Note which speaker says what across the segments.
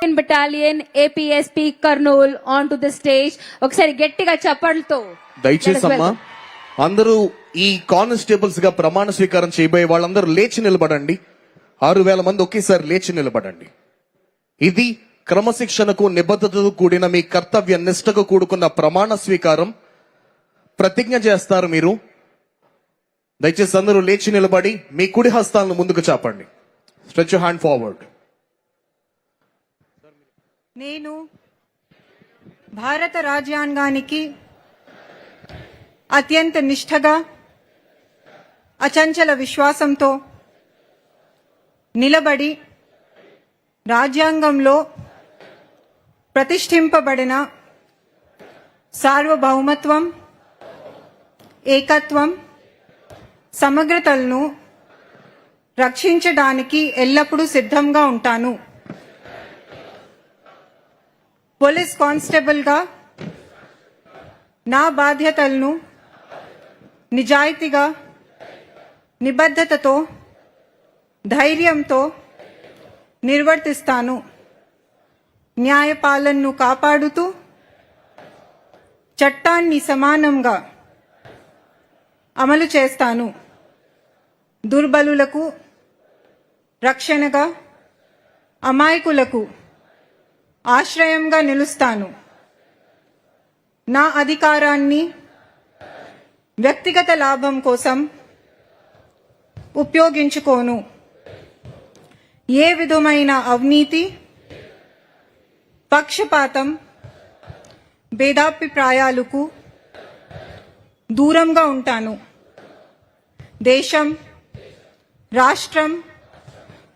Speaker 1: Battalion APSP Kurnool onto the stage. ఒకసారి గట్టిగా చప్పట్లతో
Speaker 2: దయచేసి అమ్మా అందరూ ఈ కానిస్టేబుల్స్ గా ప్రమాణ స్వీకారం చేయబోయే వాళ్ళందరూ లేచి నిలబడండి. 6,000 మంది ఒకేసారి లేచి నిలబడండి. ఇది క్రమశిక్షణకు నిబద్ధతతో కూడిన మీ కర్తవ్య నిష్ఠకు కూడుకున్న ప్రమాణ స్వీకారం. ప్రతిజ్ఞ చేస్తారు మీరు. దయచేసి అందరూ లేచి నిలబడి మీ కుడి హస్తాలను ముందుకు చాపండి. Stretch your hand forward.
Speaker 3: నేను భారత రాజ్యాంగానికి అత్యంత నిష్ఠగా అచంచల విశ్వాసంతో నిలబడి రాజ్యాంగంలో ప్రతిష్ఠింపబడిన సార్వభౌమత్వం, ఏకత్వం, సమగ్రతలను రక్షించడానికి ఎల్లప్పుడూ సిద్ధంగా ఉంటాను. పోలీస్ కానిస్టేబుల్గా నా బాధ్యతలను నిజాయితీగా, నిబద్ధతతో, ధైర్యంతో నిర్వర్తిస్తాను. న్యాయపాలనను కాపాడుతూ చట్టాన్ని సమానంగా అమలు చేస్తాను. దుర్బలులకు రక్షణగా, అమాయకులకు ఆశ్రయంగా నిలుస్తాను. నా అధికారాన్ని వ్యక్తిగత లాభం కోసం ఉపయోగించుకోను. ఏ విధమైన అవినీతి, పక్షపాతం, భేదాభిప్రాయాలకు దూరంగా ఉంటాను. దేశం, రాష్ట్రం,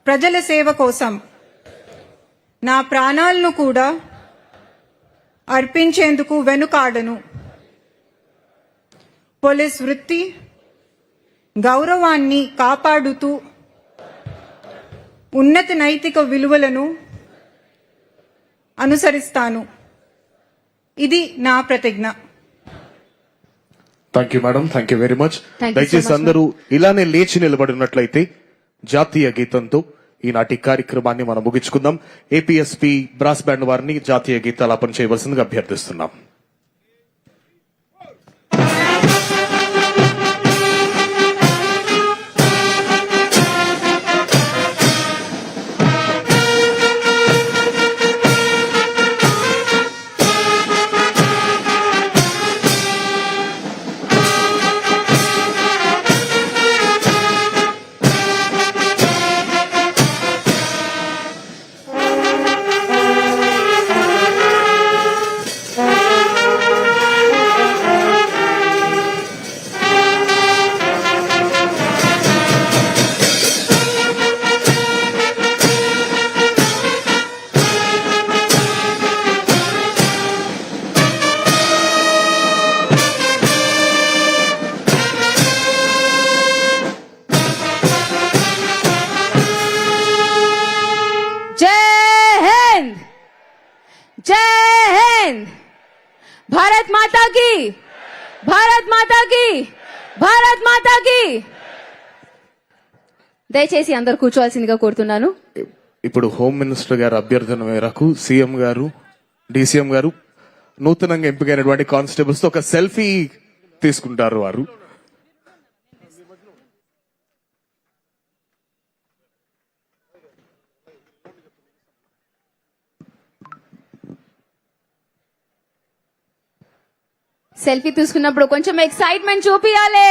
Speaker 3: ప్రజల సేవ కోసం నా ప్రాణాలను కూడా అర్పించేందుకు వెనుకాడను. పోలీస్ వృత్తి గౌరవాన్ని కాపాడుతూ ఉన్నత నైతిక విలువలను అనుసరిస్తాను. ఇది నా ప్రతిజ్ఞ.
Speaker 2: Thank you madam. Thank you very much. దయచేసి అందరూ ఇలానే లేచి నిలబడినట్లయితే జాతీయ గీతంతో ఈనాటి కార్యక్రమాన్ని మనం ముగించుకుందాం. ఏపీఎస్పీ బ్రాస్ బ్యాండ్ వారిని జాతీయ గీతాలాపన చేయవలసిందిగా అభ్యర్థిస్తున్నాం.
Speaker 1: భారత్ మాతా కీ, భారత్ మాతా కీ, భారత్ మాతా కీ. దయచేసి అందరు కూర్చోవాల్సిందిగా కోరుతున్నాను.
Speaker 2: ఇప్పుడు హోమ్ మినిస్టర్ గారు అభ్యర్థన మేరకు సీఎం గారు, డీసీఎం గారు నూతనంగా ఎంపికైనటువంటి కానిస్టేబుల్స్ తో ఒక సెల్ఫీ తీసుకుంటారు. వారు
Speaker 1: సెల్ఫీ తీసుకున్నప్పుడు కొంచెం ఎక్సైట్మెంట్ చూపియాలి.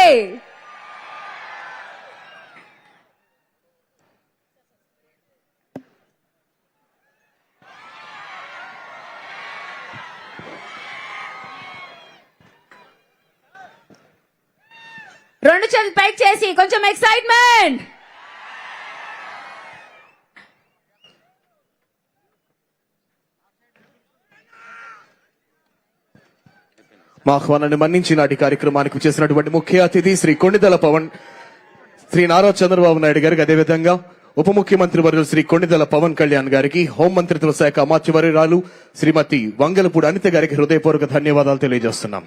Speaker 1: రెండు చేతులు పైకి చేసి కొంచెం ఎక్సైట్మెంట్.
Speaker 2: మా ఆహ్వానాన్ని మన్నించి నాటి కార్యక్రమానికి చేసినటువంటి ముఖ్య అతిథి శ్రీ కొణిదెల పవన్, శ్రీ నారా చంద్రబాబు నాయుడు గారికి, అదేవిధంగా ఉప ముఖ్యమంత్రి వర్యులు శ్రీ కొణిదెల పవన్ కళ్యాణ్ గారికి, హోంమంత్రిత్వ శాఖ అమాత్యవర్యురాలు శ్రీమతి వంగలపూడి అనిత గారికి హృదయపూర్వక ధన్యవాదాలు తెలియజేస్తున్నాం.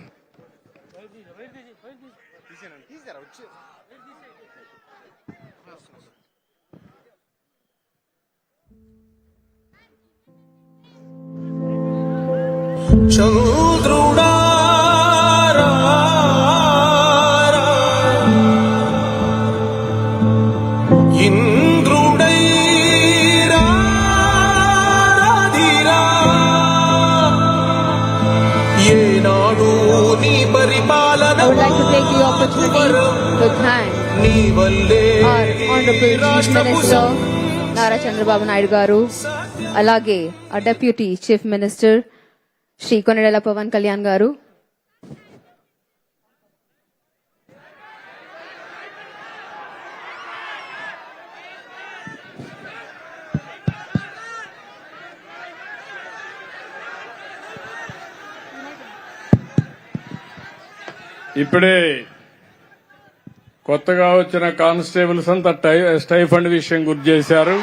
Speaker 4: చంద్రుడా ఇంద్రుడై రాధిరా ఏనాడు నీ పరిపాలన
Speaker 1: I would like to take the opportunity to thank
Speaker 4: నీ వల్లే
Speaker 1: our Honorable Chief
Speaker 4: రాష్ట్రపు
Speaker 1: Minister Nara Chandrababu Naidu garu, alage our Deputy Chief Minister Shri Konadala Pawan Kalyan garu,
Speaker 5: ఇప్పుడే కొత్తగా వచ్చిన కానిస్టేబుల్స్ అంతా స్టైఫండ్ విషయం గుర్తు చేశారు.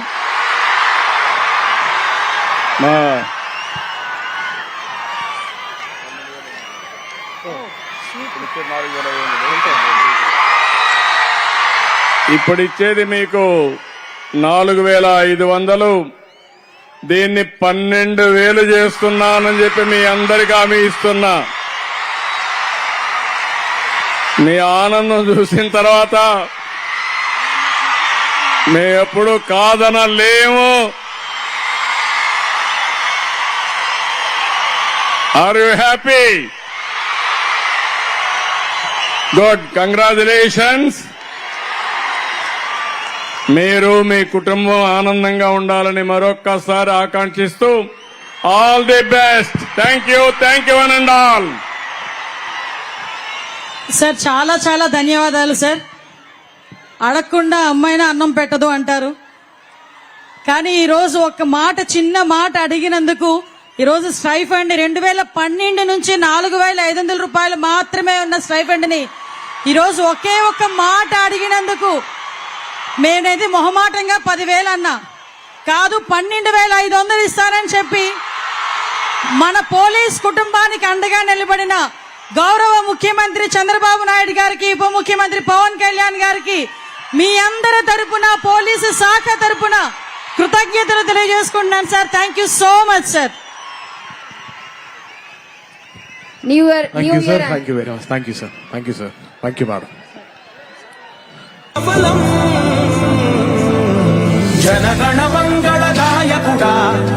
Speaker 5: మా ఇప్పుడు ఇచ్చేది మీకు 4,500, దీన్ని 12,000 చేస్తున్నానని చెప్పి మీ అందరికీ హామీ ఇస్తున్నా. మీ ఆనందం చూసిన తర్వాత మేము ఎప్పుడు కాదనలేము. Are you happy? Good, congratulations. మీరు మీ కుటుంబం ఆనందంగా ఉండాలని మరొక్కసారి ఆకాంక్షిస్తూ all the best. Thank you one and all.
Speaker 6: Sir చాలా చాలా ధన్యవాదాలు సార్. అడగకుండా అమ్మాయినా అన్నం పెట్టదు అంటారు, కానీ ఈరోజు ఒక మాట, చిన్న మాట అడిగినందుకు ఈరోజు స్టైఫండ్ 2012 నుంచి 4,500 రూపాయలు మాత్రమే ఉన్న స్టైఫండ్ ని ఈరోజు ఒకే ఒక్క మాట అడిగినందుకు మేనేది మొహమాటంగా 10,000 అన్నా కాదు, 12,500 ఇస్తానని చెప్పి మన పోలీస్ కుటుంబానికి అండగా నిలబడిన గౌరవ ముఖ్యమంత్రి చంద్రబాబు నాయుడు గారికి, ఉప ముఖ్యమంత్రి పవన్ కళ్యాణ్ గారికి మీ అందరి తరపున, పోలీసు శాఖ తరపున కృతజ్ఞతలు తెలియజేసుకుంటున్నాను sir. Thank you so much sir.
Speaker 1: New Year,
Speaker 2: Thank
Speaker 1: New
Speaker 2: you, sir.
Speaker 1: Year.
Speaker 2: Thank you very much. Thank you, sir. Thank you, sir. Thank you, madam.
Speaker 4: జనగణ మంగళ నాయకుడా,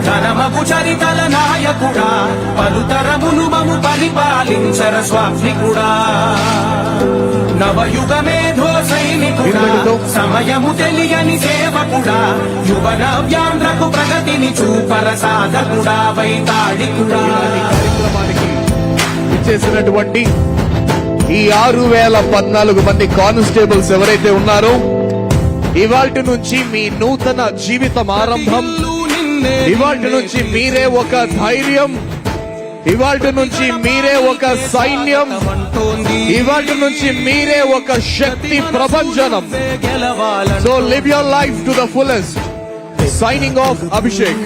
Speaker 4: ఘనమగు చరితల నాయకుడా, పలుతరములు మము పరిపాలించర స్వామికుడా, నవయుగ మేధో సైనికుడా, సమయము తెలియని సేవకుడా, యువన వ్యాంధ్రకు ప్రగతిని చూపర సాధకుడా, వైతాళికుడా.
Speaker 2: కార్యక్రమానికి ఇచ్చేసినటువంటి ఈ 6,014 మంది కానిస్టేబుల్స్ ఎవరైతే ఉన్నారో, ఇవాల్టి నుంచి మీ నూతన జీవితం ఆరంభం. ఇవాల్టి నుంచి మీరే ఒక ధైర్యం, ఇవాల్టి నుంచి మీరే ఒక సైన్యం, ఇవాల్టి నుంచి మీరే ఒక శక్తి ప్రభంజనం. So live your life to the fullest. Signing off, Abhishek.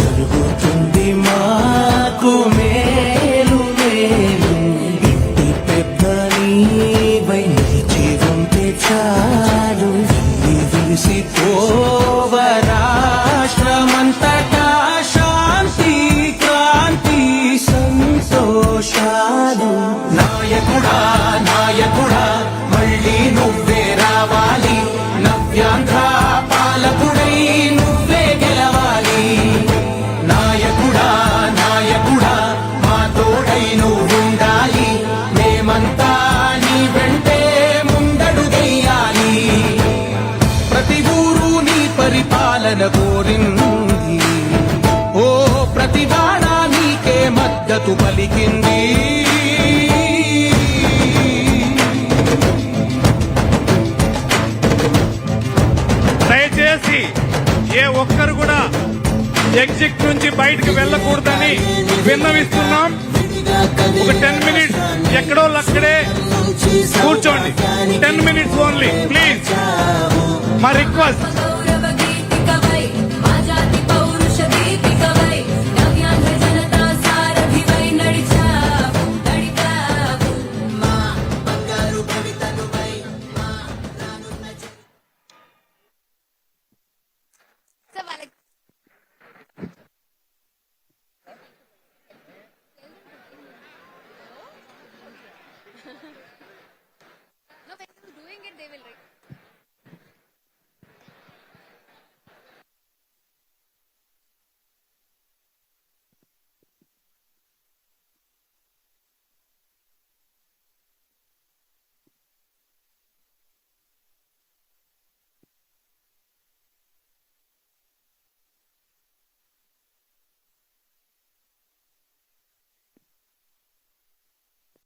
Speaker 4: జరుగుతుంది మాకు మేలు మేలు, ఇంటి పెద్ద నీవై నిలిచి ఉంటే చాలు, విసిపోవ రాష్ట్రమంతటా శాంతి క్రాంతి సంతోషాలు. నాయకుడా నాయకుడా మళ్ళీ నువ్వే రావాలి, నవ్యాంధ్ర పాలకుడై నువ్వే గెలవాలి. నాయకుడా నాయకుడా మా తోడై నువ్వుండాలి, మేమంతా నీ వెంటే ముందడుగెయ్యాలి. ప్రతి ఊరు నీ పరిపాలన కోరింది, ఓ ప్రతి వాడ నీకే మద్దతు పలికింది.
Speaker 7: దయచేసి ఏ ఒక్కరు కూడా ఎగ్జిట్ నుంచి బయటకు వెళ్ళకూడదని విన్నవిస్తున్నాం. ఒక 10 మినిట్స్ ఎక్కడో అక్కడే కూర్చోండి. 10 మినిట్స్ ఓన్లీ ప్లీజ్. మా రిక్వెస్ట్